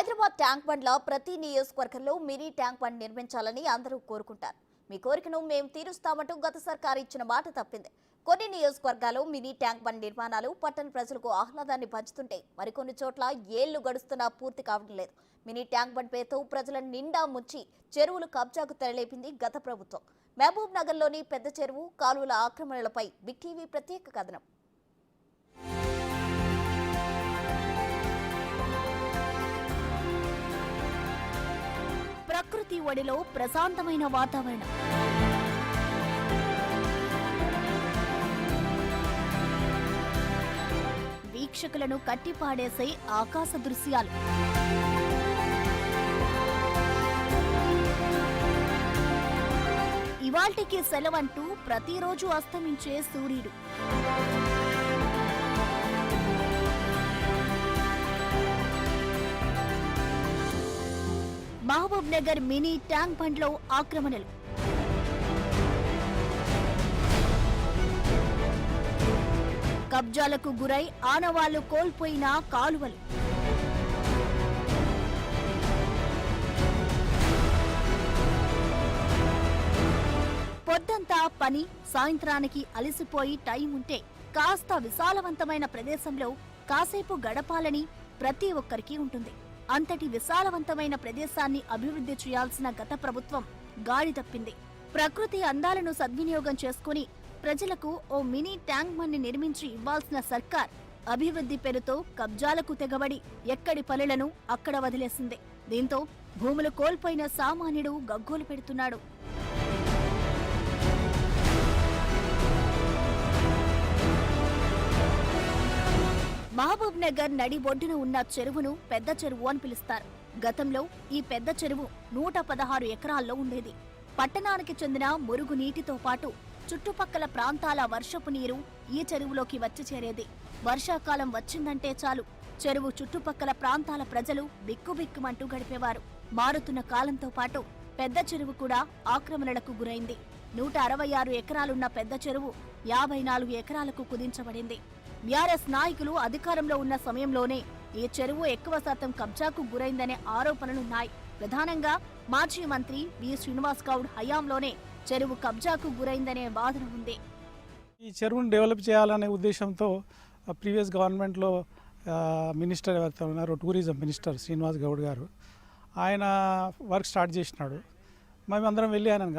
Hyderabad tank బండ్ల ప్రతి నియోజకవర్గంలో mini tank bund నిర్మించాలని అందరూ కోరుకుంటారు. మీ కోరికను మేము తీరుస్తామంటూ గత సర్కారు ఇచ్చిన మాట తప్పింది. కొన్ని నియోజకవర్గాల్లో మినీ ట్యాంక్ బండ్ నిర్మాణాలు పట్టణ ప్రజలకు ఆహ్లాదాన్ని పంచుతుంటే మరికొన్ని చోట్ల ఏళ్లు గడుస్తున్నా పూర్తి కావడం లేదు. మినీ ట్యాంక్ బండ్ పేరుతో ప్రజలను నిండా ముంచి చెరువులు కబ్జాకు తెరలేపింది గత ప్రభుత్వం. మహబూబ్ నగర్లోని పెద్ద చెరువు కాలువల ఆక్రమణలపై బిగ్ టీవీ ప్రత్యేక కథనం. ప్రకృతి ఒడిలో ప్రశాంతమైన వాతావరణం, వీక్షకులను కట్టిపాడేసే ఆకాశ దృశ్యాలు, ఇవాల్టికి సెలవంటూ ప్రతిరోజు అస్తమించే సూర్యుడు, మహబూబ్ నగర్ మినీ ట్యాంక్ బండ్లో ఆక్రమణలు, కబ్జాలకు గురై ఆనవాళ్లు కోల్పోయిన కాలువలు, పొద్దంతా పని, సాయంత్రానికి అలసిపోయి టైం ఉంటే కాస్త విశాలవంతమైన ప్రదేశంలో కాసేపు గడపాలని ప్రతి ఒక్కరికి ఉంటుంది. అంతటి విశాలవంతమైన ప్రదేశాన్ని అభివృద్ధి చేయాల్సిన గత ప్రభుత్వం గాడి తప్పింది. ప్రకృతి అందాలను సద్వినియోగం చేసుకుని ప్రజలకు ఓ మినీ ట్యాంక్ బండ్ నిర్మించి ఇవ్వాల్సిన సర్కార్ అభివృద్ధి పేరుతో కబ్జాలకు తెగబడి ఎక్కడి పనులను అక్కడ వదిలేసింది. దీంతో భూములు కోల్పోయిన సామాన్యుడు గగ్గోలు పెడుతున్నాడు. మహబూబ్ నగర్ నడి ఒడ్డున ఉన్న చెరువును పెద్ద చెరువు అని పిలుస్తారు. గతంలో ఈ పెద్ద చెరువు 116 ఎకరాల్లో ఉండేది. పట్టణానికి చెందిన మురుగు నీటితో పాటు చుట్టుపక్కల ప్రాంతాల వర్షపు నీరు ఈ చెరువులోకి వచ్చి చేరేది. వర్షాకాలం వచ్చిందంటే చాలు చెరువు చుట్టుపక్కల ప్రాంతాల ప్రజలు బిక్కుబిక్కుమంటూ గడిపేవారు. మారుతున్న కాలంతో పాటు పెద్ద చెరువు కూడా ఆక్రమణలకు గురైంది. 166 ఎకరాలున్న పెద్ద చెరువు 54 ఎకరాలకు కుదించబడింది. బీఆర్ఎస్ నాయకులు అధికారంలో ఉన్న సమయంలోనే ఈ చెరువు ఎక్కువ శాతం కబ్జాకు గురైందనే ఆరోపణలున్నాయి. ప్రధానంగా మాజీ మంత్రి వి శ్రీనివాస్ గౌడ్ హయాంలోనే చెరువు కబ్జాకు గురైందనే వాదన ఉంది. ఈ చెరువును డెవలప్ చేయాలనే ఉద్దేశంతో ప్రీవియస్ గవర్నమెంట్లో మినిస్టర్ ఎవరైతే ఉన్నారో టూరిజం మినిస్టర్ శ్రీనివాస్ గౌడ్ గారు ఆయన వర్క్ స్టార్ట్ చేసినాడు. మేమందరం వెళ్ళి ఆయనను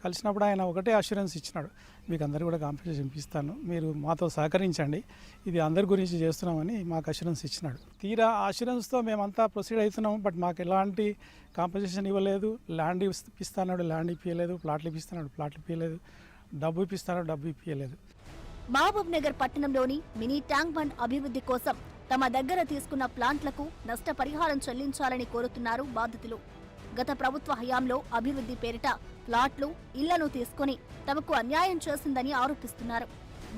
కలిసినప్పుడు ఆయన ఒకటే అష్యూరెన్స్ ఇచ్చినాడు, మీకు అందరు కూడా కాంపెన్సేషన్ ఇస్తాను, మీరు మాతో సహకరించండి, ఇది అందరి గురించి చేస్తున్నామని మాకు అష్యూరెన్స్ ఇచ్చినాడు. తీరా అష్యూరెన్స్తో మేమంతా ప్రొసీడ్ అవుతున్నాము. బట్ మాకు ఎలాంటి కాంపెన్సేషన్ ఇవ్వలేదు. ల్యాండ్ ఇప్పిస్తున్నాడు, ల్యాండ్ ఇప్పించలేదు. ప్లాట్లు ఇప్పిస్తున్నాడు, ప్లాట్లు ఇప్పించలేదు. డబ్బు ఇప్పిస్తున్నాడు, డబ్బు ఇప్పించలేదు. మహబూబ్ నగర్ పట్టణంలోని మినీ ట్యాంక్ బండ్ అభివృద్ధి కోసం తమ దగ్గర తీసుకున్న ప్లాంట్లకు నష్టపరిహారం చెల్లించాలని కోరుతున్నారు బాధితులు. గత ప్రభుత్వ హయాంలో అభివృద్ధి పేరిట ప్లాట్లు, ఇళ్లను తీసుకుని తమకు అన్యాయం చేసిందని ఆరోపిస్తున్నారు.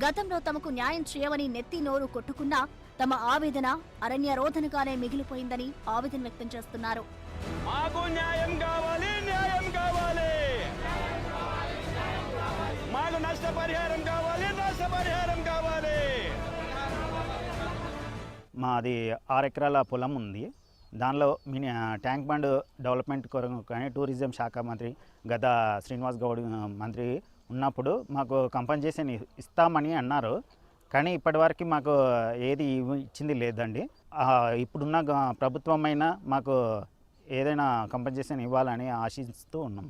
గతంలో తమకు న్యాయం చేయమని నెత్తి నోరు కొట్టుకున్నా తమ ఆవేదన అరణ్యరోధనగానే మిగిలిపోయిందని ఆవేదన వ్యక్తం చేస్తున్నారు. మాకు న్యాయం కావాలి, న్యాయం కావాలి, మాకు నష్టపరిహారం కావాలి, నష్టపరిహారం కావాలి. మాది 6 ఎకరాల పొలం ఉంది. దానిలో మినీ ట్యాంక్ బండ్ డెవలప్మెంట్ కొరకు కానీ టూరిజం శాఖ మంత్రి గత శ్రీనివాస్ గౌడ్ మంత్రి ఉన్నప్పుడు మాకు కంపెన్సేషన్ ఇస్తామని అన్నారు. కానీ ఇప్పటివరకు మాకు ఏది ఇచ్చింది లేదండి. ఇప్పుడున్న ప్రభుత్వమైనా మాకు ఏదైనా కంపెన్సేషన్ ఇవ్వాలని ఆశిస్తూ ఉన్నాం.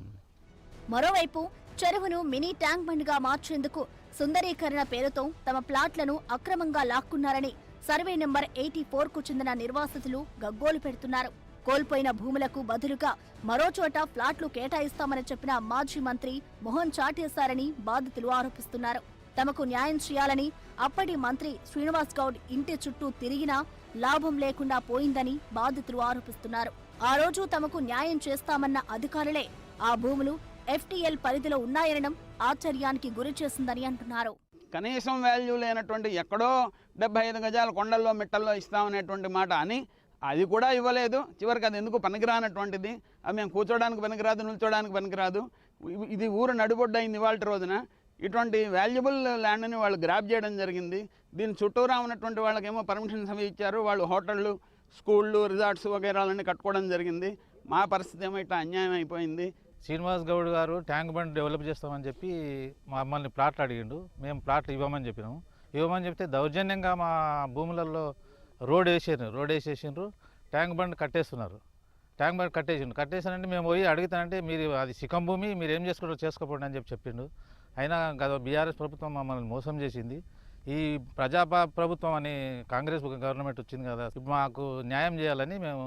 మరోవైపు చెరువును మినీ ట్యాంక్ బండ్గా మార్చేందుకు సుందరీకరణ పేరుతో తమ ప్లాట్లను అక్రమంగా లాక్కున్నారని సర్వే నెంబర్ 84కు చెందిన నిర్వాసితులు గగ్గోలు పెడుతున్నారు. కోల్పోయిన భూములకు బదులుగా మరోచోట ఫ్లాట్లు కేటాయిస్తామని చెప్పిన మాజీ మంత్రి మొహన్ చాటేశారని బాధితులు ఆరోపిస్తున్నారు. తమకు న్యాయం చేయాలని అప్పటి మంత్రి శ్రీనివాస్ గౌడ్ ఇంటి చుట్టూ తిరిగినా లాభం లేకుండా పోయిందని బాధితులు ఆరోపిస్తున్నారు. ఆ రోజు తమకు న్యాయం చేస్తామన్న అధికారులే ఆ భూములు FTL పరిధిలో ఉన్నాయనడం ఆశ్చర్యానికి గురి చేసిందని అంటున్నారు. కనీసం వాల్యూ లేనటువంటి ఎక్కడో 75 గజాల కొండల్లో మిట్టల్లో ఇస్తామనేటువంటి మాట అని అది కూడా ఇవ్వలేదు. చివరికి అది ఎందుకు పనికిరానటువంటిది, అది మేము కూర్చోడానికి పనికిరాదు, నిల్చోడానికి పనికిరాదు. ఇది ఊరు నడిబొడ్డైంది ఇవాళ రోజున. ఇటువంటి వాల్యుబుల్ ల్యాండ్ని వాళ్ళు గ్రాప్ చేయడం జరిగింది. దీని చుట్టూరా ఉన్నటువంటి వాళ్ళకేమో పర్మిషన్స్ అవి ఇచ్చారు. వాళ్ళు హోటళ్ళు స్కూళ్ళు, రిసార్ట్స్ వగైరాలన్నీ కట్టుకోవడం జరిగింది. మా పరిస్థితి ఏమో ఇట్లా అన్యాయం అయిపోయింది. శ్రీనివాస్ గౌడ్ గారు ట్యాంక్ బండ్ డెవలప్ చేస్తామని చెప్పి మమ్మల్ని ప్లాట్లు అడిగిండు. మేము ప్లాట్లు ఇవ్వమని చెప్పినాము. ఇవ్వమని చెప్తే దౌర్జన్యంగా మా భూములలో రోడ్ వేసేసిండ్రు. ట్యాంక్ బండ్ కట్టేస్తున్నారు. ట్యాంక్ బండ్ కట్టేసానంటే మేము పోయి అడుగుతానంటే మీరు అది సికం భూమి, మీరు ఏం చేసుకుంటారో చేసుకోపోండి అని చెప్పిండు. అయినా గత బీఆర్ఎస్ ప్రభుత్వం మమ్మల్ని మోసం చేసింది. ఈ ప్రజా ప్రభుత్వం అని కాంగ్రెస్ గవర్నమెంట్ వచ్చింది కదా, మాకు న్యాయం చేయాలని మేము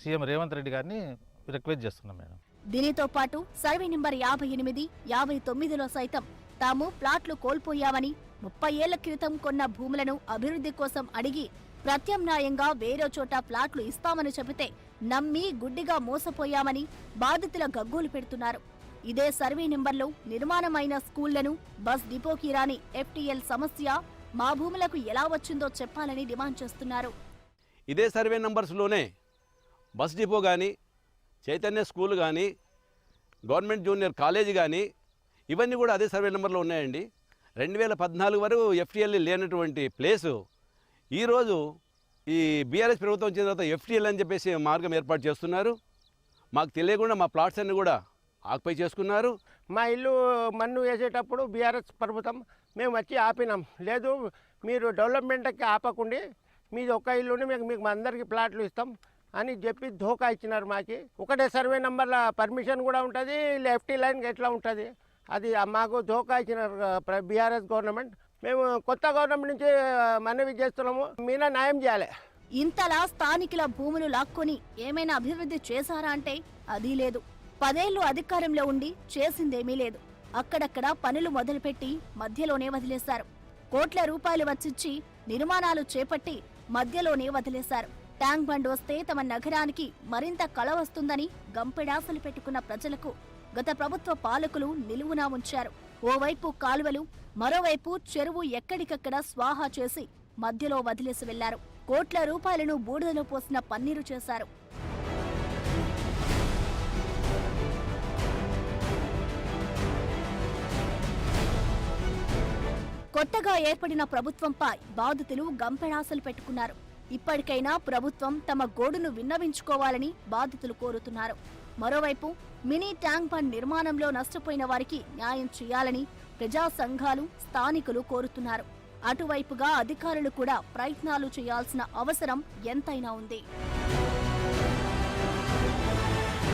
సీఎం రేవంత్ రెడ్డి గారిని రిక్వెస్ట్ చేస్తున్నాం మేడం. దీనితో పాటు సర్వే నెంబర్ 58, 59లో సైతం తాము ప్లాట్లు కోల్పోయామని, 30 ఏళ్ల క్రితం కొన్న భూములను అభివృద్ధి కోసం అడిగి ప్రత్యామ్నాయంగా వేరే చోట ప్లాట్లు ఇస్తామని చెబితే నమ్మి గుడ్డిగా మోసపోయామని బాధితుల గగ్గోలు పెడుతున్నారు. ఇదే సర్వే నెంబర్లో నిర్మాణమైన స్కూళ్లను, బస్ డిపోకి రాని FTL సమస్య మా భూములకు ఎలా వచ్చిందో చెప్పాలని డిమాండ్ చేస్తున్నారు. ఇదే సర్వే నంబర్స్లోనే బస్ డిపో కానీ, చైతన్య స్కూల్ కానీ, గవర్నమెంట్ జూనియర్ కాలేజీ కానీ ఇవన్నీ కూడా అదే సర్వే నెంబర్లో ఉన్నాయండి. 2014 వరకు FTL లేనటువంటి ప్లేసు ఈరోజు ఈ బీఆర్ఎస్ ప్రభుత్వం వచ్చిన తర్వాత FTL అని చెప్పేసి మార్గం ఏర్పాటు చేస్తున్నారు. మాకు తెలియకుండా మా ప్లాట్స్ అన్నీ కూడా ఆక్యుపై చేసుకున్నారు. మా ఇల్లు మన్ను వేసేటప్పుడు బీఆర్ఎస్ ప్రభుత్వం మేము వచ్చి ఆపినాం. లేదు మీరు డెవలప్మెంట్కి ఆపకుండి, మీది ఒక్క ఇల్లుని మీకు అందరికీ ప్లాట్లు ఇస్తాం అని చెప్పి ధోకా ఇచ్చినారు. మాకి ఒకటే సర్వే నెంబర్ల పర్మిషన్ కూడా ఉంటుంది, FT లైన్ ఎట్లా ఉంటుంది, అది మాకు ధోకా ఇచ్చినారు బీఆర్ఎస్ గవర్నమెంట్. మేము కొత్త గవర్నమెంట్ నుంచి మనవి చేస్తున్నాము, మీనా న్యాయం చేయాలి. ఇంతలా స్థానికుల భూములు లాక్కొని ఏమైనా అభివృద్ధి చేశారా అంటే అదీ లేదు. 10 ఏళ్లు అధికారంలో ఉండి చేసిందేమీ లేదు. అక్కడక్కడ పనులు మొదలుపెట్టి మధ్యలోనే వదిలేశారు. కోట్ల రూపాయలు వచ్చిచ్చి నిర్మాణాలు చేపట్టి మధ్యలోనే వదిలేశారు. ట్యాంక్ బండ్ వస్తే తమ నగరానికి మరింత కళ వస్తుందని గంపెడాసలు పెట్టుకున్న ప్రజలకు గత ప్రభుత్వ పాలకులు నిలువునా ఉంచారు. ఓవైపు కాలువలు, మరోవైపు చెరువు ఎక్కడికక్కడ స్వాహా చేసి మధ్యలో వదిలేసి వెళ్లారు. కోట్ల రూపాయలను బూడిదలో పోసిన పన్నీరు చేశారు. కొత్తగా ఏర్పడిన ప్రభుత్వంపై బాధితులు గంపెడాసలు పెట్టుకున్నారు. ఇప్పటికైనా ప్రభుత్వం తమ గోడును విన్నవించుకోవాలని బాధితులు కోరుతున్నారు. మరోవైపు మినీ ట్యాంక్ బండ్ నిర్మాణంలో నష్టపోయిన వారికి న్యాయం చేయాలని ప్రజా సంఘాలు, స్థానికులు కోరుతున్నారు. అటువైపుగా అధికారులు కూడా ప్రయత్నాలు చేయాల్సిన అవసరం ఎంతైనా ఉంది.